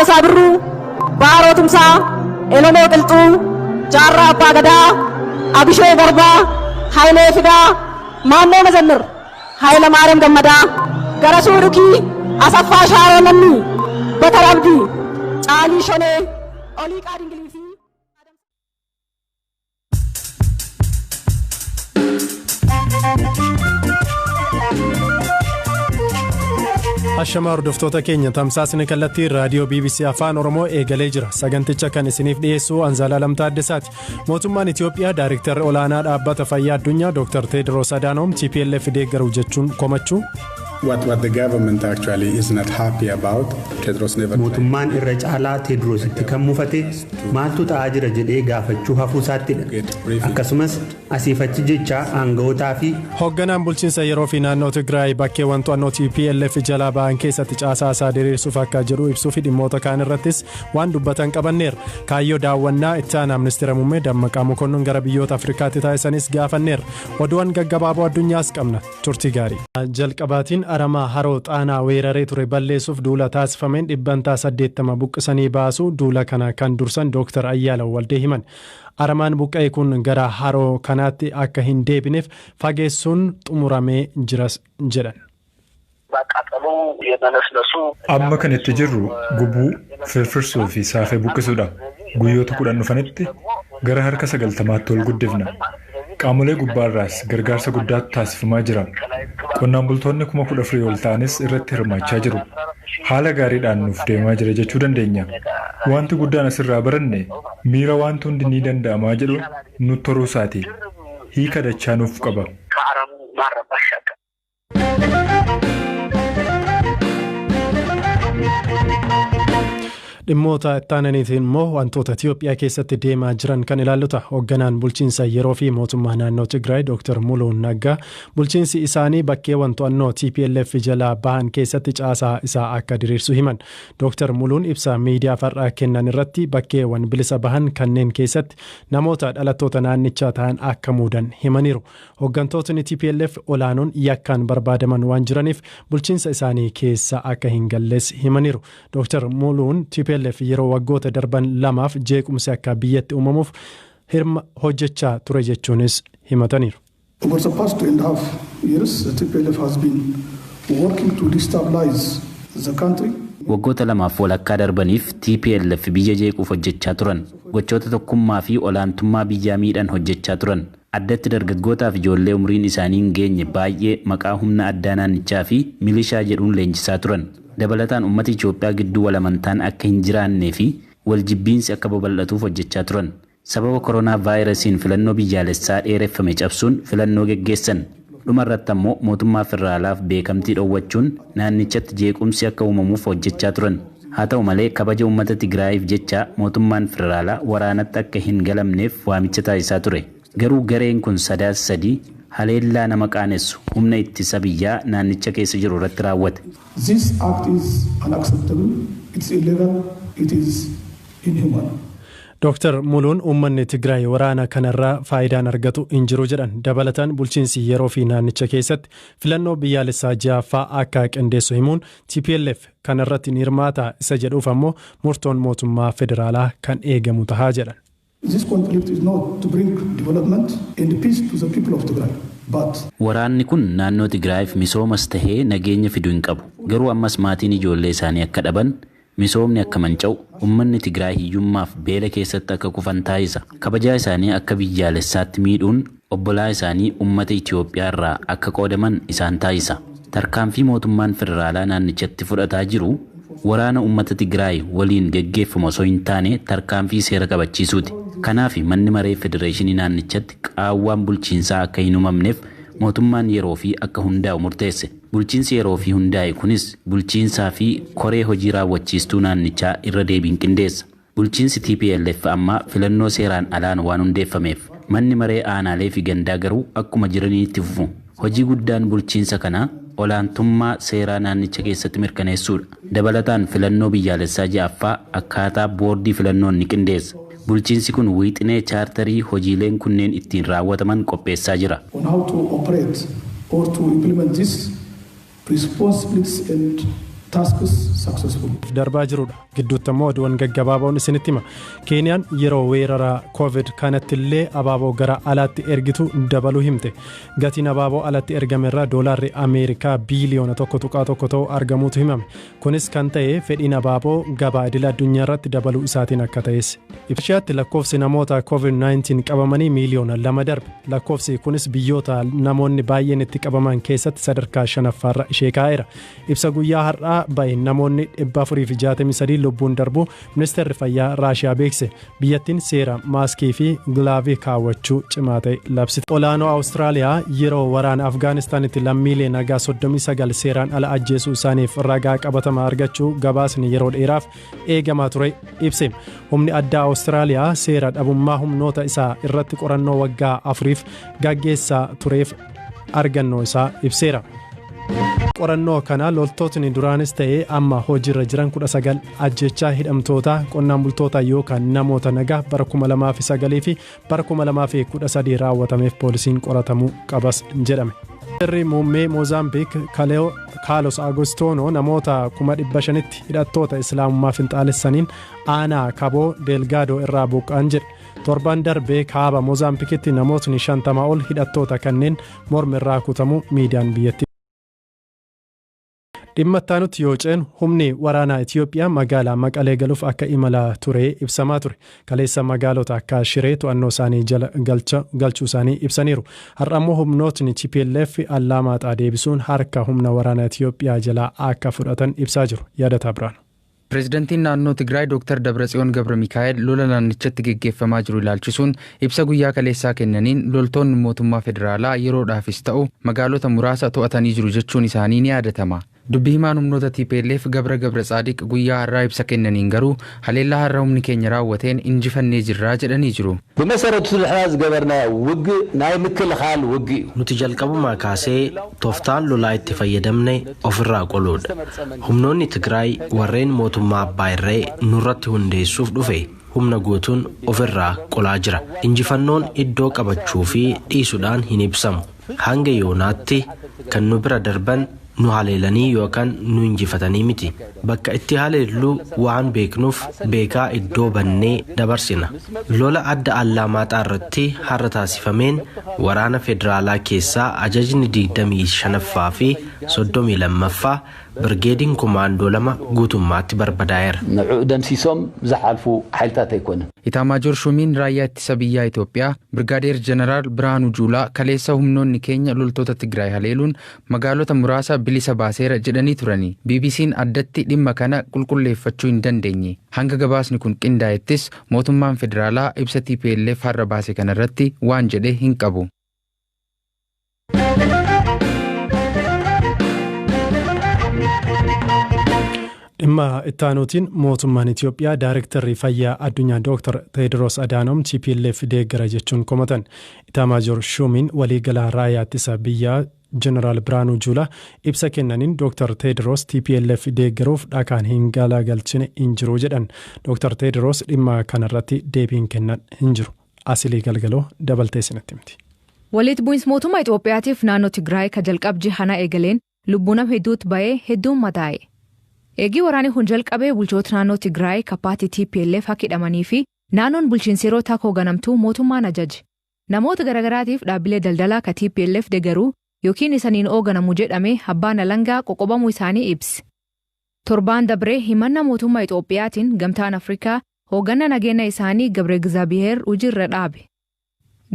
Dassasaa Birruu, Baaroo Tumsaa, Oromoo Qilxuu, Jaarraa Abbaa Gadaa, Abishoo Garbaa, Hayilee Fidaa, Maannoo Mazannir, Hayila Maariyaam Gammadaa, Garasuu Dhukii, Asaffaa Shaaroo Nammii, Bakar Abdii, Caalii Shonee, Oliiqaa Dingilii fi Ashama hordoftoota keenya tamsaasni kallattii raadiyoo BBC Afaan Oromoo eegalee jira. Saganticha kan isiniif dhiyeessu Anzaalaa Lamtaa Addesaati. Mootummaan Itiyoophiyaa Daayiriktarri olaanaa dhaabbata fayyaa addunyaa Dr. Tedros Adhanom Tplf deeggaru jechuun komachuu. What the government actually is not happy about, Tedros never. Mootummaan irra caalaa Tedros itti kan mufate maaltu ta'aa jira jedhee gaafachuu hafuu isaattidha. Akkasumas asiifachi jecha aanga'ootaa fi hoogganaan bulchiinsa yeroo fi naannoo Tigraay bakkeewwan to'annoo Tplf jalaa ba'an keessatti caasaa isaa diriirsuuf akka jiru ibsuu fi dhimmoota kaan irrattis waan dubbatan qabanneera. Kaayyoo daawwannaa itti aanaa ministeera muummee Dammaqaa Mokonnon gara biyyoota Afrikaatti taasisanis gaafanneera. Oduuwwan gaggabaaboo addunyaas qabna. Turtii gaarii. Jalqabaatiin aramaa haroo xaanaa weeraree ture balleessuuf duula taasifameen 80 buqqisanii baasu duula kana kan dursan Dr. Ayyaalaw Waldee himan. Aramaan buqqa'e kun gara haroo kanaatti akka hin deebineef fageessuun xumuramee jiras jedhan. Amma kan itti jirru gubuu, firfirsuu fi saafee buqqisuudha. Guyyoota 10 dhufanitti gara harka 90tti ol guddifna. Qaamolee gubbaarraas gargaarsa guddaatu taasifamaa jira. Qonnaan bultoonni 14,000 ol ta'anis irratti hirmaachaa jiru. Haala gaariidhaan nuuf deemaa jira jechuu dandeenya. Wanti guddaan asirraa baranne miira wanti hundi ni danda'amaa jedhu nutti horuu isaati. Hiika dachaa nuuf qaba. Dhimmoota ittaananiitiin immoo wantoota Itiyoophiyaa keessatti deemaa jiran kan ilaalluta. Hoogganaan bulchiinsa yeroo fi mootummaa naannoo Tigraay Dr. Muluun Naggaa bulchiinsi isaanii bakkeewwan to'annoo Tplf jalaa bahan keessatti caasaa isaa akka diriirsu himan. Dr. Muluun ibsa miidiyaa farraa kennan irratti bakkeewwan bilisa bahan kanneen keessatti namoota dhalattoota naannichaa ta'an akka muudan himaniiru. Hooggantootni Tplf olaanoon yakkaan barbaadaman waan jiraniif bulchiinsa isaanii keessa akka hin galles himaniiru. Dr. Muluun yeroo waggoota darban lamaaf jeequmsi akka biyyatti uumamuuf hirma hojjechaa ture jechuunis himataniiru. Over the past 2.5 years, the Tplf has been working to destabilize the country. Waggoota lamaaf walakkaa darbaniif Tplf biyya jeequuf hojjechaa turan. Gochoota tokkummaa fi olaantummaa biyyaa miidhan hojjechaa turan. Addatti dargaggootaaf ijoollee umriin isaanii hin geenye baay'ee maqaa humna addaa naannichaa fi milishaa jedhuun leenjisaa turan. Dabalataan uummata Itoophiyaa gidduu walamantaan akka hin jiraannee fi waljibbiinsi akka babal'atuuf hojjechaa turan. Sababa koronaa vaayirasiin filannoo biyyaalessaa dheereffame cabsuun filannoo geggeessan. Dhumarratti ammoo mootummaa federaalaaf beekamtii dhoowwachuun naannichatti jeequmsi akka uumamuuf hojjechaa turan. Haa ta'u malee kabaja uummata Tigraayiif jecha mootummaan federaalaa waraanatti akka hin galamneef waamicha taasisaa ture. Garuu gareen kun sadaasa 3 haleellaa nama qaanessu humna ittisa biyyaa naannicha keessa jiru irratti raawwate. This act is unacceptable, it's illegal, it is inhuman. Dr. Muluun uummanni Tigraay waraana kanarraa faayidaan argatu hin jiru jedhan. Dabalataan bulchiinsi yeroo fi naannicha keessatti filannoo biyyaalessaa ja'affaa akka qindeessu himuun Tplf kanarratti ni hirmaata isa jedhuuf ammoo murtoon mootummaa federaalaa kan eegamu tahaa jedhan. This conflict is not to bring development and peace to the people of Tigray, but waraanni kun naannoo Tigraayiif misoomas tahee nageenya fiduu hin qabu. Garuu ammas maatiin ijoollee isaanii akka dhaban, misoomni akka manca'u, uummanni Tigraay hiyyummaaf beela keessatti akka kufan taasisa. Kabajaa isaanii akka biyyaalessaatti miidhuun obbolaa isaanii uummata Itoophiyaa irraa akka qoodaman isaan taasisa. Tarkaanfii mootummaan federaalaa naannichatti fudhataa jiru waraana uummata Tigraay waliin geggeeffamu osoo hin taane tarkaanfii seera kabachiisuuti. Kanaaf manni maree federeeshinii naannichatti qaawwaan bulchiinsaa akka hin uumamneef mootummaan yeroo fi akka hundaa'u murteesse. Bulchiinsi yeroo fi hundaa'e kunis bulchiinsaa fi koree hojii raawwachiistuu naannichaa irra deebiin qindeessa. Bulchiinsi Tplf amma filannoo seeraan alaan waan hundeeffameef manni maree aanaalee fi gandaa garuu akkuma jiraniitti fufu. Hojii guddaan bulchiinsa kanaa olaantummaa seeraa naannicha keessatti mirkaneessuudha. Dabalataan filannoo biyyaalessaa ja'affaa akkaataa boordii filannoon ni qindeessa. Bulchiinsi kun wiixinee chaartarii hojiileen kunneen ittiin raawwataman qopheessaa jira. On how to operate or to implement this responsibilities and tasks successfully. Darbaa jirudha. Gidduutti immoo oduuwwan gaggabaaboon isinitti hima. Keeniyaan yeroo weerara COVID kanatti illee abaaboo gara alaatti ergitu dabaluu himte. Gatiin abaaboo alatti ergamerraa doolaarri Ameerikaa biiliyoona 1.1 ta'u argamuutu himame. Kunis kan ta'e fedhiin abaaboo gabaa idil addunyaa irratti dabaluu isaatiin akka ta'es. Ibshaatti lakkoofsi namoota COVID-19 qabamanii miiliyoona 2 darbe. Lakkoofsi kunis biyyoota namoonni baay'een itti qabaman keessatti sadarkaa 5ffaarra ishee kaa'eera. Ibsa guyyaa har'aa baay'een namoonni 463 lubbuun darbu ministeerri fayyaa Raashiyaa beekse. Biyyattiin seera maaskii fi gilaavii kaawwachuu cimaa ta'e labsite. Olaanoo Awustiraaliyaa yeroo waraana Afgaanistaanitti lammiilee nagaa 39 seeraan ala ajjeesuu isaaniif ragaa qabatamaa argachuu gabaasni yeroo dheeraaf eegamaa ture ibse. Humni addaa Awustiraaliyaa seera dhabummaa humnoota isaa irratti qorannoo waggaa 4f gaggeessaa tureef argannoo isaa ibseera. Qorannoo kana loltootni duraanis ta'ee amma hojiirra jiran 19 ajjechaa hidhamtoota qonnaan bultoota yookaan namoota nagaa bara 2009 fi bara 2013 raawwatameef poolisiin qoratamuu qabas jedhame. Ministeerri muummee Moozaambiik Kaalos Agostoono namoota 500tti hidhattoota islaamummaa finxaalessaniin aanaa Kaboo Delgaadoo irraa buqqaan jedhe. Torban darbee kaaba Moozaambiikitti namootni 50 ol hidhattoota kanneen morma irraa kutamuu miidiyaan biyyattii. Dhimma itti yoo ceenu humni waraanaa Itiyoophiyaa magaalaa Maqalee galuuf akka imalaa ture ibsamaa ture. Kaleessa magaalota akka Shiree to'annoo isaanii jala galchuu isaanii ibsaniiru. Har'a immoo humnootni Tplf Allamaaxaa deebisuun harka humna waraanaa Itiyoophiyaa jalaa akka fudhatan ibsaa jiru. Yaadataa biraan. Pireezidantiin naannoo Tigraay Dr. Dabratsiyoon Gabra Mikaa'el lola naannichatti geggeeffamaa jiru ilaalchisuun ibsa guyyaa kaleessaa kennaniin loltoonni mootummaa federaalaa yeroodhaafis ta'u magaalota muraasa to'atanii jiru jechuun isaanii ni yaadatama. Dubbii himaan humnoota Tplf Gabra Tsaadiq guyyaa har'aa ibsa kennaniin garuu haleellaa har'a humni keenya raawwateen injifannee jirraa jedhanii jiru. Nuti jalqabumaa kaasee tooftaan lolaa itti fayyadamne ofirraa qoluudha. Humnoonni Tigraay warreen mootummaa abbaa irree nurratti hundeessuuf dhufe humna guutuun ofirraa qolaa jira. Injifannoon iddoo qabachuu fi dhiisuudhaan hin ibsamu. Hanga yoonaatti kan nu bira darban nu haleelanii yookaan nu injifatanii miti. Bakka itti haleellu waan beeknuuf beekaa iddoo bannee dabarsina. Lola adda Allamaaxaa irratti har'a taasifameen waraana federaalaa keessaa ajajni 25ffaa fi 32ffaa birgeediin komaandoo 2 guutummaatti barbadaa'eera. Itaamaajoor Shumiin raayyaa ittisa biyyaa Itoophiyaa Birgaadeer Jeneraal Biraanuu Juulaa kaleessa humnoonni keenya loltoota Tigraay haleeluun magaalota muraasa bilisa baaseera jedhanii turani. BBC'n addatti dhimma kana qulqulleeffachuu hin dandeenye. Hanga gabaasni kun qindaa'ettis mootummaan federaalaa ibsa TPLF har'a baase kanarratti waan jedhe hin qabu. Dhimma ittaanuutiin mootummaan Itiyoophiyaa Daayirektarri Fayyaa Addunyaa Dr. Teediroos Adaanom TPLF deeggara jechuun komatan. Itaamaajoor Shumiin waliigalaa raayyaa ittisa biyyaa Jeneraal Biraanuu Juulaa ibsa kennaniin Dr. Teediroos TPLF deeggaruuf dhakaan hin galagalchine hin jiru jedhan. Dr. Teediroos dhimma kanarratti deebiin kennan hin jiru. Asilii galgaloo dabaltee isinitti himti. Walitti bu'iinsa mootummaa Itoophiyaatiif naannoo Tigraay ka jalqabji hana eegaleen lubbuu nama hedduutti ba'ee hedduun madaa'e. Eegii waraanni kun jalqabee bulchoota naannoo Tigraay kapaati TPLF hidhamanii fi naannoon bulchiinsa yeroo takoo ganamtuu mootummaan ajaje. Namoota garagaraatiif dhaabbilee daldalaa ka TPLF deeggaruu yookiin isaniin ooganamuu jedhamee abbaan alangaa qoqqobamuu isaanii ibsi. Torbaan dabree himannaa mootummaa Itoophiyaatiin gamtaan Afrikaa hoogganaa nageenya isaanii Gabre Gizaabiheer hojiirra dhaabe.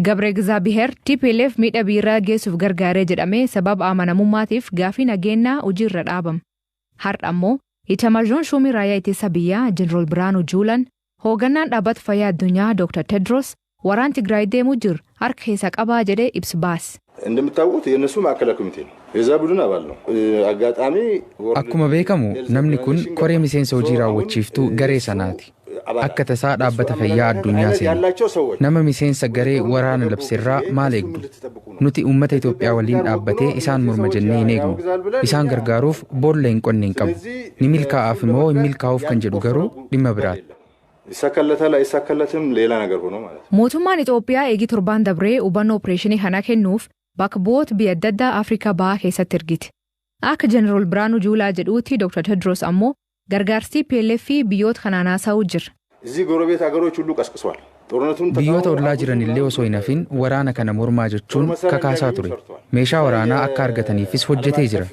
Gabre Gizaabiheer TPLF miidhaa biirraa geessuuf gargaaree jedhamee sababa amanamummaatiif gaafii nageenyaa hojiirra dhaabame. Har'a ammoo Itaamaajoor Shumii raayyaa ittisa biyyaa Jeneraal Biraanuu Juulaan hoogganaan dhaabbata fayyaa addunyaa Dr. Teediroos waraan Tigraay deemuu jiru harka keessa qabaa jedhee ibsa baase. እንደምታውቁት የነሱ ማዕከላዊ ኮሚቴ ነው የዛ ቡድን አባል ነው አጋጣሚ akkuma beekamu namni kun koree miseensa hojii raawwachiiftuu garee sanaati akka tasaa dhaabbata fayyaa addunyaa seena nama miseensa garee waraana labsirraa maal eegdu nuti uummata Itoophiyaa waliin dhaabbatee isaan morma jennee hin eegnu isaan gargaaruuf boolla hin qonne hin qabu ni milkaa'aaf immoo hin milkaa'uuf kan jedhu garuu dhimma biraati. Mootummaan Itoophiyaa eegii torbaan dabree hubannoo opereeshinii kana kennuuf bakka bu'oota biyya adda addaa Afrikaa bahaa keessatti ergite. Akka Jeneraal Biraanuu Juulaa jedhuutti Dr. Tedros ammoo gargaarsi TPLF biyyoota kanaan haasa'uu jira. እዚህ ጎረቤት ሀገሮች ሁሉ ቀስቅሷል። Biyyoota ollaa jiran illee osoo hin hafin waraana kana mormaa jechuun kakaasaa ture. Meeshaa waraanaa akka argataniifis hojjetee jira.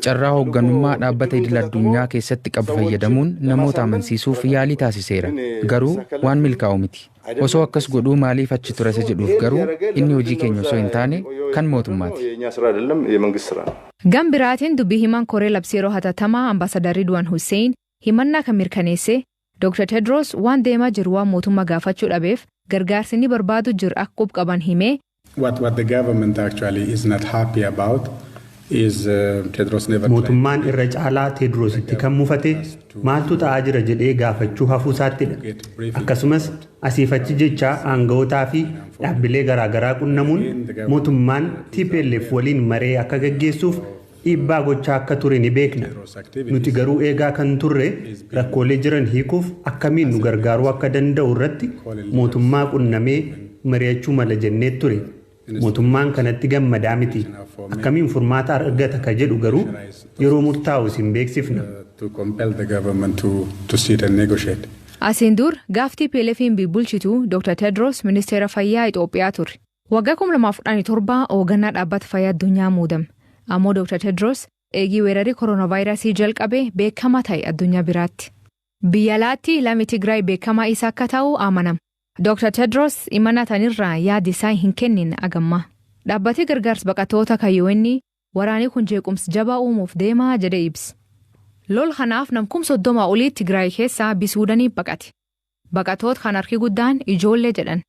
Carraa hoogganummaa dhaabbata idil addunyaa keessatti qabu fayyadamuun namoota amansiisuuf yaalii taasiseera. Garuu waan milkaa'u miti. Osoo akkas godhuu maaliif achi ture isa jedhuuf garuu inni hojii keenya osoo hin taane kan mootummaati. Gam biraatiin dubbii himan koree labsii yeroo hatattamaa ambaasadarri Duwaan Hussein himannaa kan mirkaneesse Dr. Tedros waan deemaa jiru waan mootummaa gaafachuu dhabeef gargaarsi inni barbaadu jiru akka qaban himee. What the government actually is not happy about is Tedros never. Mootummaan irra caalaa Tedrositti kan mufate maaltu ta'aa jira jedhee gaafachuu hafuusaattidha. Akkasumas asiifachi jecha aanga'ootaa fi dhaabbilee garaagaraa qunnamuun mootummaan TPLF waliin maree akka gaggeessuuf dhiibbaa gochaa akka ture ni beekna. Nuti garuu eegaa kan turre rakkoolee jiran hiikuuf akkamiin nu gargaaruu akka danda'u irratti mootummaa qunnamee mari'achuu mala jennee ture. Mootummaan kanatti gammadaa miti. Akkamiin furmaata argata ka jedhu garuu yeroo murtaa'u isin beeksifna. Asiin dur gaaftii TPLF'n bulchitu Dr. Tedros ministeera fayyaa Itoophiyaa ture. Waggaa 2017 hoogganaa dhaabbata fayyaa addunyaa muudame. Ammoo Dr. Tedros eegii weerarii koronaavaayirasii jalqabe beekamaa ta'e addunyaa biraatti. Biyya alaatti lammii Tigraay beekamaa isa akka ta'u amanama. Dr. Tedros imana tanirraa yaadi isaa hin kennin agamma. Dhaabbati gargaarsa baqattoota UN waraanii kun jeequmsa jabaa uumuuf deemaa jedhee ibsa. Lol kanaaf namkumsa 30 olii Tigraay keessaa bisuudanii baqate. Baqattoota kan harki guddaan ijoollee jedhan.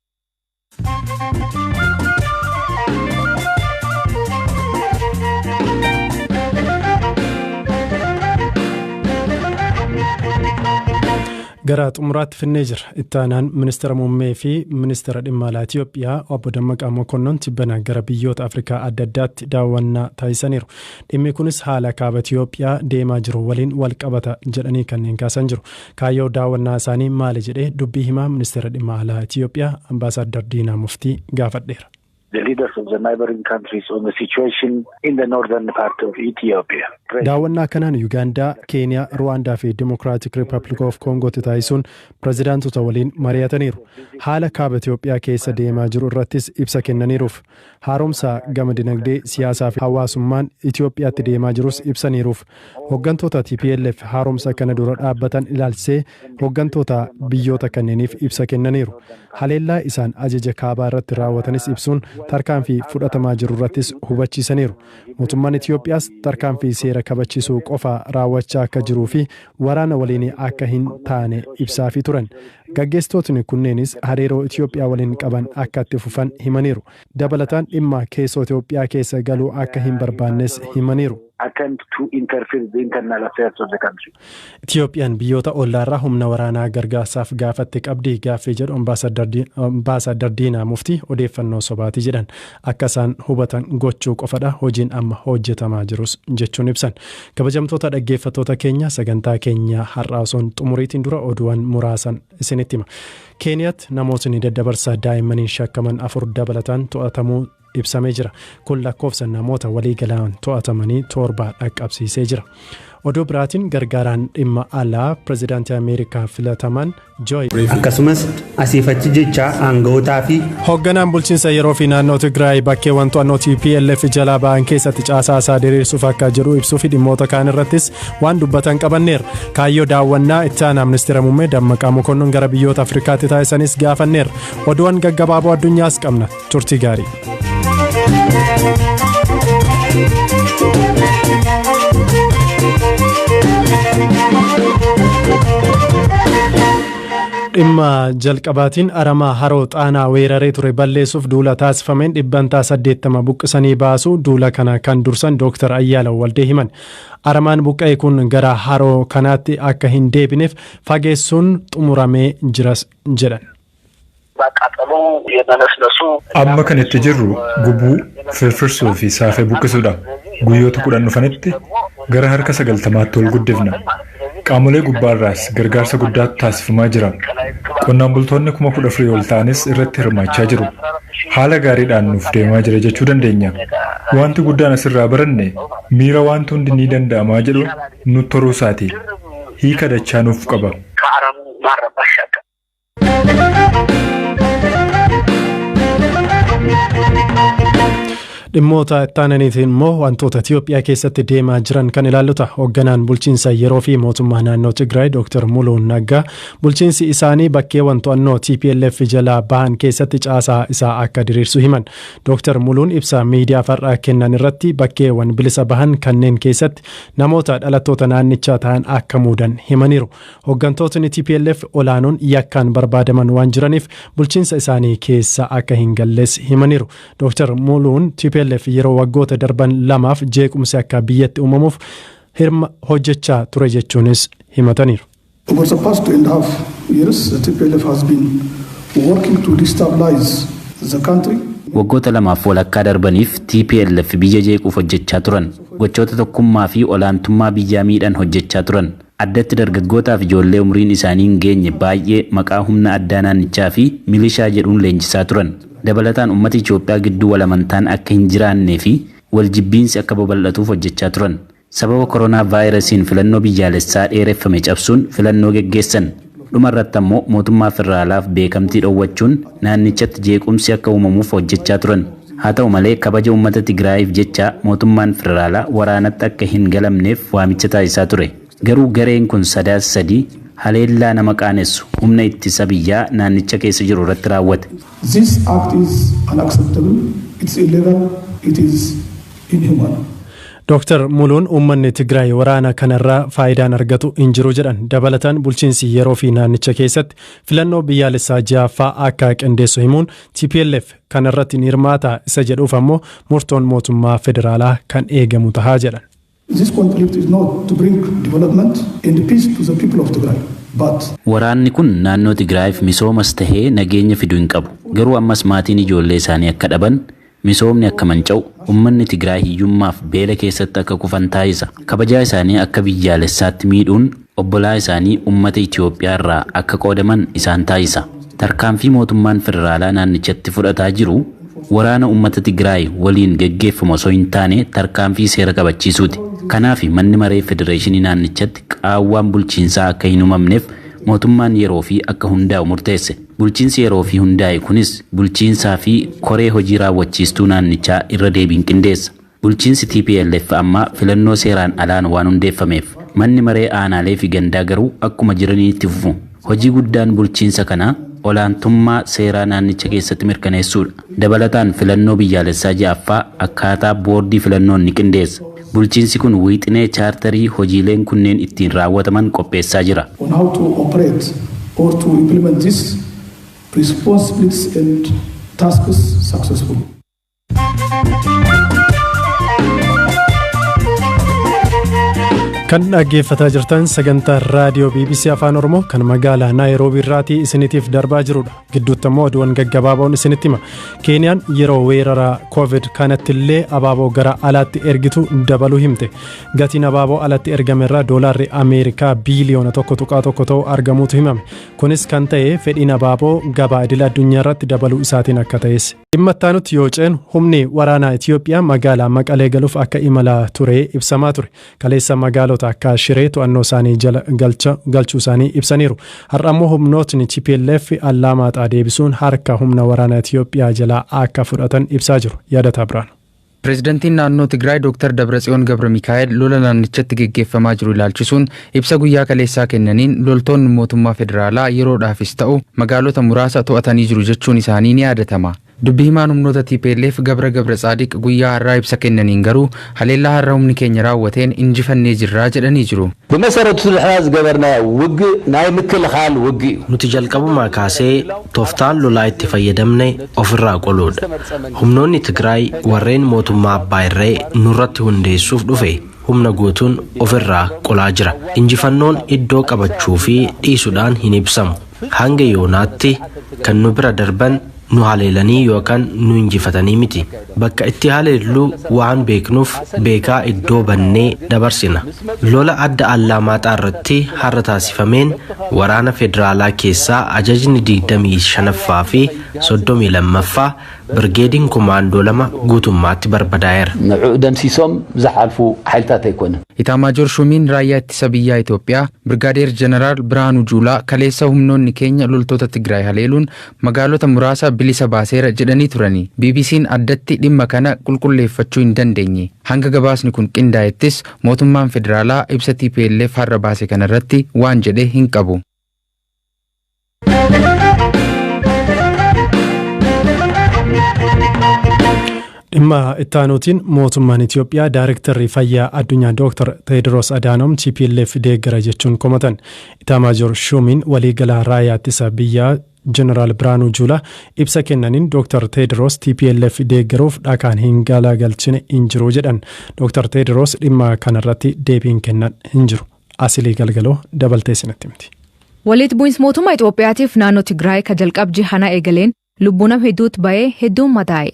Gara xumuraatti finnee jira. Ittaanaan ministeera muummee fi ministeera dhimma alaa Itoophiyaa obbo Dammaqaa Mokonnon tibbana gara biyyoota Afrikaa adda addaatti daawwannaa taasisaniiru. Dhimmi kunis haala kaaba Itoophiyaa deemaa jiru waliin wal qabata jedhanii kanneen kaasan jiru. Kaayyoo daawwannaa isaanii maali jedhee dubbii himaa ministeera dhimma alaa Itoophiyaa ambaasaadar Diinaa Muftii gaafadheera. The leaders of the neighboring countries on the situation in the northern part of Ethiopia. Daawwannaa kanaan Uganda, Kenya, Rwanda fi Democratic Republic of Congo taasisuun pirezidaantota waliin mari'ataniiru. Haala kaaba Itoophiyaa keessa deemaa jiru irrattis ibsa kennaniiruuf. Haaromsa gama dinagdee siyaasaa fi hawaasummaan Itoophiyaatti deemaa jirus ibsaniiruuf. Hooggantoota TPLF haaromsa kana dura dhaabbatan ilaalchisee hooggantoota biyyoota kanneeniif ibsa kennaniiru. Haleellaa isaan ajaja kaabaa irratti raawwatanis ibsuun tarkaanfii fudhatamaa jiru irrattis hubachiisaniiru. Mootummaan Itoophiyaas tarkaanfii seera kabachiisuu qofa raawwachaa akka jiruu fi waraana waliin akka hin taane ibsaafii turan. Gaggeessitootni kunneenis hariiroo Itoophiyaa waliin qaban akka itti fufan himaniiru. Dabalataan dhimma keessoo Itoophiyaa keessa galuu akka hin barbaannes himaniiru. Itoophiyaan biyyoota ollaarraa humna waraanaa gargaarsaaf gaafatte qabdii gaaffii jedhu ambaasaadar Diinaa Muftii odeeffannoo sobaati jedhan. Akka isaan hubatan gochuu qofadha hojiin amma hojjetamaa jirus jechuun ibsan. Kabajamtoota dhaggeeffattoota keenya sagantaa keenya har'aa osoo xumuriitiin dura oduuwwan muraasan isinitti hima. Keeniyaatti namootni daddabarsaa daa'immaniin shakkaman 4 dabalataan to'atamuu ibsamee jira. Kun lakkoofsa namoota waliigalaan to'atamanii 7 dhaqqabsiisee jira. Oduu biraatiin gargaaraan dhimma alaa pirezidaantii Ameerikaa filataman Joy. Akkasumas asiifachi jecha aanga'ootaa fi hoogganaan bulchiinsa yeroo fi naannoo Tigraay bakkeewwan to'annoo TPLF jalaa ba'an keessatti caasaa isaa diriirsuuf akka jiru ibsuu fi dhimmoota kaan irrattis waan dubbatan qabanneera. Kaayyoo daawwannaa itti aanaa ministeera muummee Dammaqaa Mokonnon gara biyyoota Afrikaatti taasisanis gaafanneera. Oduuwwan gaggabaaboo addunyaas qabna. Turtii gaarii. Dhimma jalqabaatiin aramaa haroo xaanaa weeraree ture balleessuuf duula taasifameen 80 buqqisanii baasuu duula kana kan dursan Dr. Ayyaalaw Waldee himan. Aramaan buqqa'e kun gara haroo kanaatti akka hin deebineef fageessuun xumuramee jiras jedhan. Amma kan itti jirru gubuu, firfirsuu fi saafee buqqisuudha. Guyyoota 10 dhufanitti gara harka 90tti ol guddifna. Qaamolee gubbaarraas gargaarsa guddaatu taasifamaa jira. Qonnaan bultoonni 14,000 ol ta'anis irratti hirmaachaa jiru. haala gaariidhaan nuuf deemaa jira jechuu dandeenya. Wanti guddaan asirraa baranne miira wanti hundi ni danda'amaa jedhuun nutti horuu isaati. Hiika dachaa nuuf qaba. dhimmoota ittaananiitiin immoo wantoota Itiyoophiyaa keessatti deemaa jiran kan ilaalluta. Hoogganaan bulchiinsa yeroo fi mootummaa naannoo Tigraay Dr. Muluun Naggaa bulchiinsi isaanii bakkeewwan to'annoo TPLF jalaa bahan keessatti caasaa isaa akka diriirsu himan. Dr. Muluun ibsa miidiyaa farraa kennan irratti bakkeewwan bilisa bahan kanneen keessatti namoota dhalattoota naannichaa ta'an akka muudan himaniiru. Hooggantootni TPLF olaanoon yakkaan barbaadaman waan jiraniif bulchiinsa isaanii keessa akka hin galles himaniiru. Dr. Muluun TPLF yeroo waggoota darban lamaaf jeequmsi akka biyyatti uumamuuf hirma hojjechaa ture jechuunis himataniiru. Over the past 2.5 years, the TPLF has been working to destabilize the country. Waggoota lamaaf walakkaa darbaniif TPLF biyya jeequuf hojjechaa turan. Gochoota tokkummaa fi olaantummaa biyyaa miidhan hojjechaa turan. Addatti dargaggootaaf ijoollee umriin isaanii hin geenye baay'ee maqaa humna addaa naannichaa fi milishaa jedhuun leenjisaa turan. Dabalataan uummata Itoophiyaa gidduu walamantaan akka hin jiraannee fi waljibbiinsi akka babal'atuuf hojjechaa turan. Sababa koronaa vaayirasiin filannoo biyyaalessaa dheereffame cabsuun filannoo geggeessan. Dhumarratti ammoo mootummaa federaalaaf beekamtii dhoowwachuun naannichatti jeequmsi akka uumamuuf hojjechaa turan. Haa ta'u malee kabaja uummata Tigraayiif jecha mootummaan federaalaa waraanatti akka hin galamneef waamicha taasisaa ture. Garuu gareen kun sadaasa sadii haleellaa nama qaanessu humna ittisa biyyaa naannicha keessa jiru irratti raawwate. This act is unacceptable, it's illegal, it is inhuman. Dr. Muluun uummanni Tigraay waraana kanarraa faayidaan argatu hin jiru jedhan. Dabalataan bulchiinsi yeroo fi naannicha keessatti filannoo biyyaalessaa ja'affaa akka qindeessu himuun TPLF kanarratti ni hirmaata isa jedhuuf ammoo murtoon mootummaa federaalaa kan eegamu tahaa jedhan. This conflict is not to bring development and peace to the people of Tigray, but waraanni kun naannoo Tigraayiif misoomas tahee nageenya fiduu hin qabu. Garuu ammas maatiin ijoollee isaanii akka dhaban, misoomni akka manca'u, uummanni Tigraay hiyyummaaf beela keessatti akka kufan taasisa. Kabajaa isaanii akka biyyaalessaatti miidhuun obbolaa isaanii uummata Itoophiyaa irraa akka qoodaman isaan taasisa. Tarkaanfii mootummaan federaalaa naannichatti fudhataa jiru waraana uummata Tigraay waliin geggeeffamu osoo hin taane tarkaanfii seera kabachiisuuti. Kanaaf manni maree federeeshinii naannichatti qaawwaan bulchiinsaa akka hin uumamneef mootummaan yeroo fi akka hundaa'u murteesse. Bulchiinsi yeroo fi hundaa'e kunis bulchiinsaa fi koree hojii raawwachiistuu naannichaa irra deebiin qindeessa. Bulchiinsi TPLF amma filannoo seeraan alaan waan hundeeffameef manni maree aanaalee fi gandaa garuu akkuma jiranii itti fufu. Hojii guddaan bulchiinsa kanaa olaantummaa seeraa naannicha keessatti mirkaneessuudha. Dabalataan filannoo biyyaalessaa ja'affaa akkaataa boordii filannoon ni qindeessa. Bulchiinsi kun wiixinee chaartarii hojiileen kunneen ittiin raawwataman qopheessaa jira. On how to operate or to implement these responsibilities and tasks successfully. Kan dhaggeeffataa jirtan sagantaa raadiyoo BBC Afaan Oromoo kan magaalaa Naayiroobii irraatii isiniitiif darbaa jirudha. Gidduutti immoo oduuwwan gaggabaaboon isinitti hima. Keeniyaan yeroo weerara COVID kanatti illee abaaboo gara alaatti ergitu dabaluu himte. Gatiin abaaboo alatti ergame irraa doolaarri Ameerikaa biiliyoona 1.1 ta'u argamuutu himame. Kunis kan ta'e fedhiin abaaboo gabaa idil addunyaa irratti dabaluu isaatiin akka ta'es. Dhimma itti yoo ceenu humni waraanaa Itiyoophiyaa magaalaa Maqalee galuuf akka imalaa ture ibsamaa ture. Kaleessa magaalota akka Shiree to'annoo isaanii jala galchuu isaanii ibsaniiru. Har'a immoo humnootni TPLF Allamaaxaa deebisuun harka humna waraanaa Itiyoophiyaa jalaa akka fudhatan ibsaa jiru. Yaadataa biraan. Pireezidantiin naannoo Tigraay Dr. Debretsiyoon Gabramikaa'el lola naannichatti geggeeffamaa jiru ilaalchisuun ibsa guyyaa kaleessaa kennaniin loltoonni mootummaa federaalaa yeroodhaafis ta'u magaalota muraasa to'atanii jiru jechuun isaanii ni yaadatama. Dubbii himaan humnoota TPLF Gabra Tsaadiq guyyaa har'aa ibsa kennaniin garuu haleellaa har'a humni keenya raawwateen injifannee jirraa jedhanii jiru. በመሰረቱ ልሕዝ ገበርና ውግ ናይ ምክልኻል ውግ nuti jalqabumaa kaasee tooftaan lolaa itti fayyadamne ofirraa qoluudha. Humnoonni Tigraay warreen mootummaa abbaa irree nurratti hundeessuuf dhufe humna guutuun ofirraa qolaa jira. Injifannoon iddoo qabachuu fi dhiisuudhaan hin ibsamu. Hanga yoonaatti kan nu bira darban nu haleelanii yookaan nu injifatanii miti. Bakka itti haleellu waan beeknuuf beekaa iddoo bannee dabarsina. Lola adda Allamaaxaa irratti har'a taasifameen waraana federaalaa keessaa ajajni 25ffaa fi 32ffaa birgeediin kumaandoo 2 guutummaatti barbadaa'eera. ንዑ ደምሲሶም ዝሓልፉ ሓይልታት ኣይኮነን። ኢታማጆር ሹሚን raayyaa ittisa biyyaa Itoophiyaa Birgaadeer Jeneraal Biraanuu Juulaa kaleessa humnoonni keenya loltoota Tigraay haleeluun magaalota muraasa bilisa baaseera jedhanii turanii. BBC'n addatti dhimma kana qulqulleeffachuu hin dandeenye. Hanga gabaasni kun qindaa'ettis mootummaan federaalaa ibsa TPLF har'a baase kanarratti waan jedhe hin qabu. dhimma ittaanuutiin mootummaan Itoophiyaa Daayirektarri Fayyaa Addunyaa Dr. Tedros Adhanom TPLF deeggara jechuun komatan. Itamaajoor Shumiin waliigalaa raayyaa ittisa biyyaa Jeneraal Biraanuu Juulaa ibsa kennaniin Dr. Tedros TPLF deeggaruuf dhakaan hin galagalchine hin jiru jedhan. Dr. Tedros dhimma kanarratti deebiin kennan hin jiru. Asilii galgaloo dabaltee sinatti miti. Walitti bu'insi mootummaa Itoophiyaatiif naannoo Tigraay ka jalqabji hana eegaleen lubbuu nama hedduutu ba'ee hedduun madaa'e.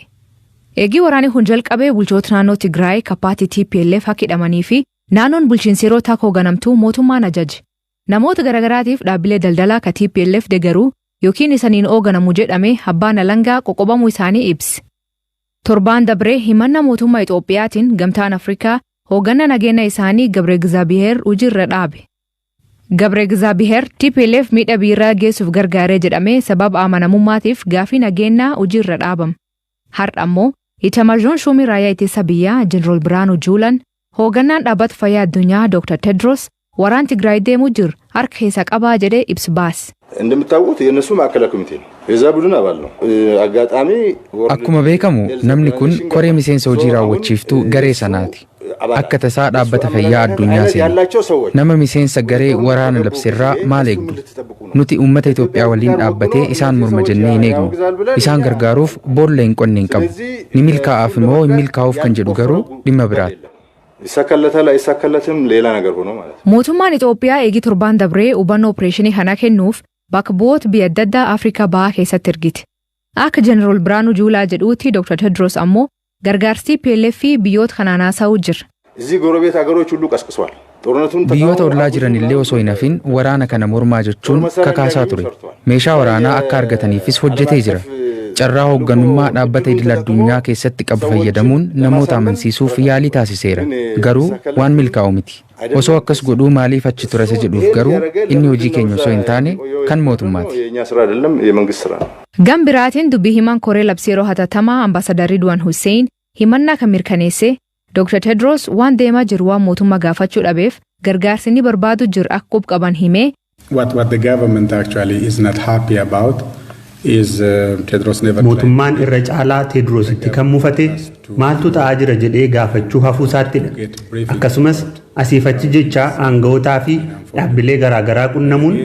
Eegii waraanii kun jalqabee bulchoota naannoo Tigraay kapaati TPLF hidhamanii fi naannoon bulchiinsa yeroo takka hoogganamtuu mootummaan ajaje. Namoota garagaraatiif dhaabbilee daldalaa ka TPLF deeggaruu yookiin isaniin hoogganamu jedhame abbaan alangaa qoqqobamuu isaanii ibsi. Torbaan dabree himannaa mootummaa Itoophiyaatiin gamtaan Afrikaa hoogganaa nageenya isaanii Gabre Gizaabiheer hojiirra dhaabe. Gabre Gizaabiheer TPLF miidhaa biiraa geessuuf gargaaree jedhamee sababa amanamummaatiif gaafii nageenyaa hojiirra dhaabam. Har'a ammoo Itamaajoor Shumii raayyaa ittisa biyyaa Jeneraal Biraanuu Juulaan hoogganaan dhaabbata fayyaa addunyaa Dr. Tedros waraan Tigraay deemuu jiru harka keessa qabaa jedhee ibsa baase. እንደምታውቁት የነሱ ማዕከላዊ ኮሚቴ ነው የዛ ቡድን አባል ነው አጋጣሚ akkuma beekamu namni kun koree miseensa hojii raawwachiiftuu garee sanaati akka tasaa dhaabbata fayyaa addunyaa seene nama miseensa garee waraana labsirraa maal eegdu nuti uummata Itoophiyaa waliin dhaabbatee isaan morma jennee hin eegnu isaan gargaaruuf boolla hin qonne hin qabu ni milkaa'aaf immoo hin milkaa'uuf kan jedhu garuu dhimma biraati. ይሳካለታል አይሳካለትም ሌላ ነገር ሆኖ ማለት ነው። mootummaan Itoophiyaa eegii torbaan dabree hubannoo opereeshinii kana kennuuf bakka bu'oota biyya adda addaa Afrikaa bahaa keessatti ergite. Akka Jeneraal Biraanuu Juulaa jedhuutti Dr. Tedros ammoo gargaarsi TPLF fi biyyoota kanaan haasa'uu jira. እዚህ ጎረቤት ሀገሮች ሁሉ ቀስቅሷል። biyyoota ollaa jiran illee osoo hin hafin waraana kana mormaa jechuun kakaasaa ture. Meeshaa waraanaa akka argataniifis hojjetee jira. Carraa hoogganummaa dhaabbata idil addunyaa keessatti qabu fayyadamuun namoota amansiisuuf yaalii taasiseera. Garuu waan milkaa'u miti. Osoo akkas godhuu maaliif achi ture isa jedhuuf garuu inni hojii keenya osoo hin taane kan mootummaati. Gam biraatiin dubbii himaan koree labsii yeroo hatattamaa ambaasadar Ridwaan Hussein himannaa kan mirkaneesse Dr. Tedros waan deemaa jiru waan mootummaa gaafachuu dhabeef gargaarsi inni barbaadu jiru akka qubqaban himee. What the government actually is not happy about is Tedros never mootummaan irra caalaa Tedrositti kan mufate maaltu ta'aa jira jedhee gaafachuu hafuu isaattidha. Akkasumas asiifachi jecha aanga'ootaa fi dhaabbilee garaagaraa qunnamuun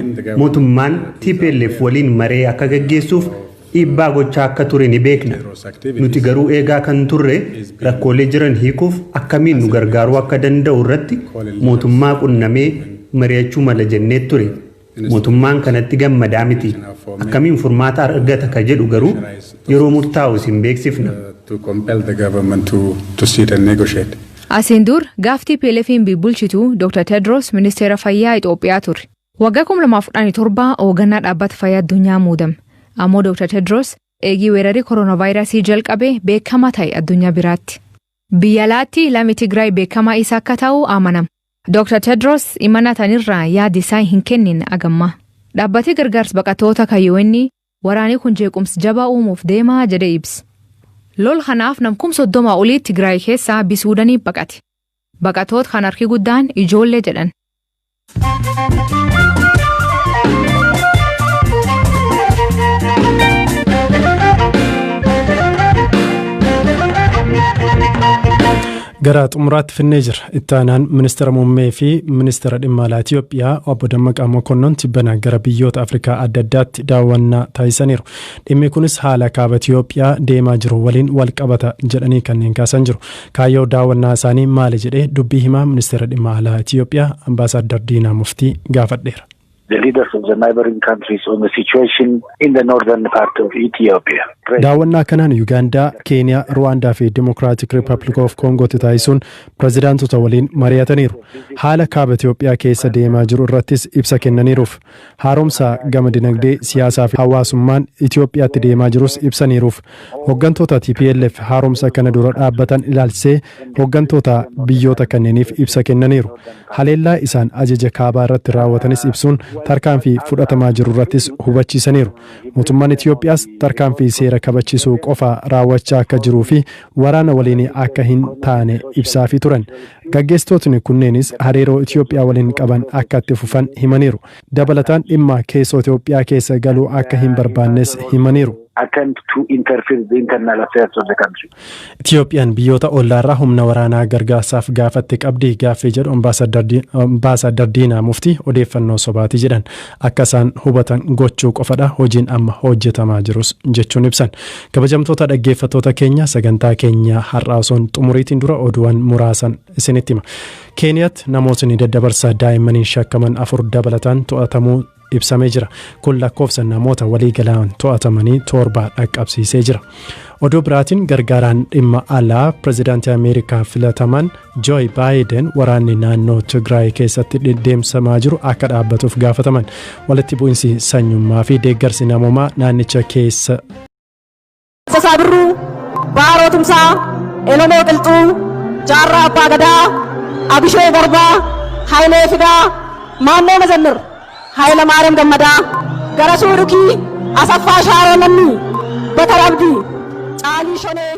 mootummaan TPLF waliin maree akka gaggeessuuf dhiibbaa gochaa akka ture ni beekna. Nuti garuu eegaa kan turre rakkoolee jiran hiikuuf akkamiin nu gargaaruu akka danda'u irratti mootummaa qunnamee mari'achuu mala jennee ture. mootummaan kanatti gammadaa miti akkamiin furmaata argata ka jedhu garuu yeroo murtaa'u isin beeksifna. Asiin dur gaaftii TPLF'n bulchitu Dr. Tedros ministeera fayyaa Itoophiyaa ture. Waggaa 2017 hoogganaa dhaabbata fayyaa addunyaa muudame. Ammoo Dr. Tedros eegii weerarii kooronaavaayirasii jalqabee beekamaa ta'e addunyaa biraatti. Biyya alaatti lammii Tigraay beekamaa isa akka ta'u amanama. Dr. Tedros imana tanirraa yaadi isaa hin kennin agamma. Dhaabbati gargaarsa baqattoota kayyoonni waraanii kun jeequmsi jabaa uumuuf deemaa jedhee ibsi. Lol kanaaf nam 30 olii Tigraay keessaa bisuudanii baqate. Baqattoota kan harki guddaan ijoollee jedhan. gara xumuraatti finnee jira. Ittaanaan ministeera muummee fi ministeera dhimma alaa Itoophiyaa obbo Dammaqaa Mokonnon tibbana gara biyyoota Afrikaa adda addaatti daawwannaa taasisaniiru. Dhimmi kunis haala kaaba Itoophiyaa deemaa jiru waliin wal qabata jedhanii kanneen kaasan jiru. Kaayyoo daawwannaa isaanii maali jedhee dubbii himaa ministeera dhimma alaa Itoophiyaa ambaasaadar Diinaa Muftii gaafadheera. the leaders of the neighboring countries on the situation in the northern part of Ethiopia. Daawwannaa kanaan Yuugaandaa, Keeniyaa, Ruwaandaa fi Democratic Republic of Congo taasisuun pirezidaantota waliin mari'ataniiru. Haala kaaba Itoophiyaa keessa deemaa jiru irrattis ibsa kennaniiruuf. Haaromsa gama dinagdee, siyaasaa fi hawaasummaan Itoophiyaatti deemaa jirus ibsaniiruuf. Hooggantoota TPLF haaromsa kana dura dhaabbatan ilaalchisee hooggantoota biyyoota kanneeniif ibsa kennaniiru. Haleellaa isaan ajaja kaabaa irratti raawwatanis ibsuun tarkaanfii fudhatamaa jiru irrattis hubachiisaniiru. Mootummaan Itoophiyaas tarkaanfii seera kabachiisuu qofa raawwachaa akka jiruu fi waraana waliin akka hin taane ibsaafii turan. Gaggeessitootni kunneenis hariiroo Itoophiyaa waliin qaban akka itti fufan himaniiru. Dabalataan dhimma keessoo Itoophiyaa keessa galuu akka hin barbaannes himaniiru. Attempt to interfere the internal affairs of the country. Itoophiyaan biyyoota ollaarraa humna waraanaa gargaarsaaf gaafatti qabdi gaaffii jedhu ambaasaadar Diinaa Muftii odeeffannoo sobaati jedhan. Akka isaan hubatan gochuu qofadha hojiin amma hojjetamaa jirus jechuun ibsan. Kabajamtoota dhaggeeffattoota keenya sagantaa keenya har'aa osoo xumuriitiin dura oduuwwan muraasan isinitti hima. Keeniyaatti namootni daddabarsa daa'immaniin shakkaman 4 dabalataan to'atamuu ibsamee jira. Kun lakkoofsa namoota walii galaan to'atamanii 7 dhaqqabsiisee jira. Oduu biraatiin gargaaraan dhimma alaa pirezidaantii Ameerikaa filataman Joe Biden waraanni naannoo Tigraay keessatti deemsamaa jiru akka dhaabbatuuf gaafataman. Walitti bu'insi sanyummaa fi deeggarsi namoomaa naannicha keessa. Sasaabirruu, Baarotumsaa, Oromoo Qilxuu, Jaarraa Abbaa Gadaa, Abishoo Garbaa, Hayilee Fidaa, Maannoo Mazannir, Hayila Maariyaam Gammadaa, Garasuu Dhukii, Asaffaa Shaaroo Lammii, Batar Abdii, Caalii Shonee.